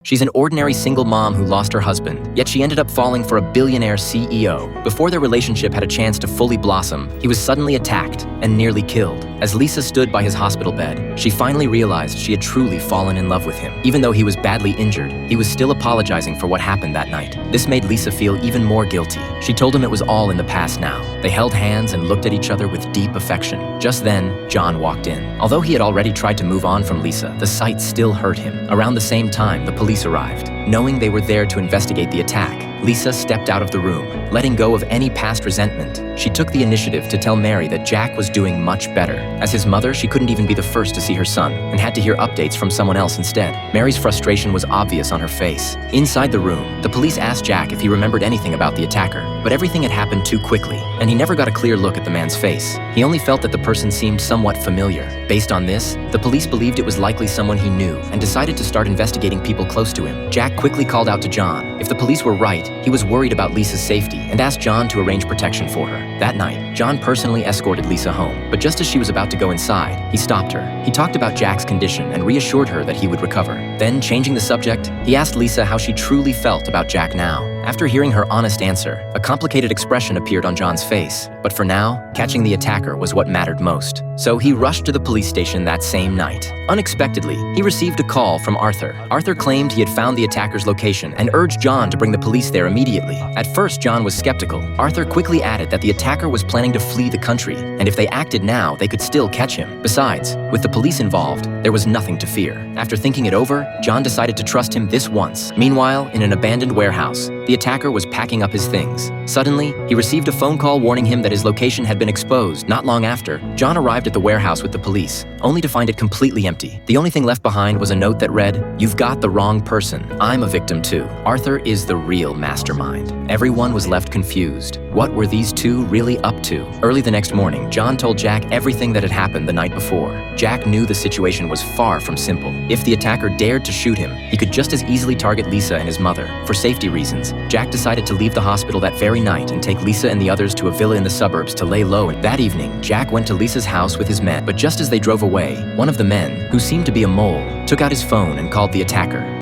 She's an ordinary single mom who lost her husband, yet she ended up falling for a billionaire CEO. Before their relationship had a chance to fully blossom, he was suddenly attacked and nearly killed. As Lisa stood by his hospital bed, she finally realized she had truly fallen in love with him. Even though he was badly injured, he was still apologizing for what happened that night. This made Lisa feel even more guilty. She told him it was all in the past now. They held hands and looked at each other with deep affection. Just then, John walked in. Although he had already tried to move on from Lisa, the sight still hurt him. Around the same time, the police arrived. Knowing they were there to investigate the attack, Lisa stepped out of the room. Letting go of any past resentment, she took the initiative to tell Mary that Jack was doing much better. As his mother, she couldn't even be the first to see her son, and had to hear updates from someone else instead. Mary's frustration was obvious on her face. Inside the room, the police asked Jack if he remembered anything about the attacker, but everything had happened too quickly, and he never got a clear look at the man's face. He only felt that the person seemed somewhat familiar. Based on this, the police believed it was likely someone he knew, and decided to start investigating people close to him. Jack quickly called out to John. If the police were right, he was worried about Lisa's safety and asked John to arrange protection for her. That night, John personally escorted Lisa home, but just as she was about to go inside, he stopped her. He talked about Jack's condition and reassured her that he would recover. Then, changing the subject, he asked Lisa how she truly felt about Jack now. After hearing her honest answer, a complicated expression appeared on John's face. But for now, catching the attacker was what mattered most. So he rushed to the police station that same night. Unexpectedly, he received a call from Arthur. Arthur claimed he had found the attacker's location and urged John to bring the police there immediately. At first, John was skeptical. Arthur quickly added that the attacker was planning to flee the country, and if they acted now, they could still catch him. Besides, with the police involved, there was nothing to fear. After thinking it over, John decided to trust him this once. Meanwhile, in an abandoned warehouse, the attacker was packing up his things. Suddenly, he received a phone call warning him that his location had been exposed. Not long after, John arrived at the warehouse with the police, only to find it completely empty. The only thing left behind was a note that read, "You've got the wrong person. I'm a victim too. Arthur is the real mastermind." Everyone was left confused. What were these two really up to? Early the next morning, John told Jack everything that had happened the night before. Jack knew the situation was far from simple. If the attacker dared to shoot him, he could just as easily target Lisa and his mother. For safety reasons, Jack decided to leave the hospital that very night and take Lisa and the others to a villa in the suburbs to lay low. That evening, Jack went to Lisa's house with his men, but just as they drove away, one of the men, who seemed to be a mole, took out his phone and called the attacker.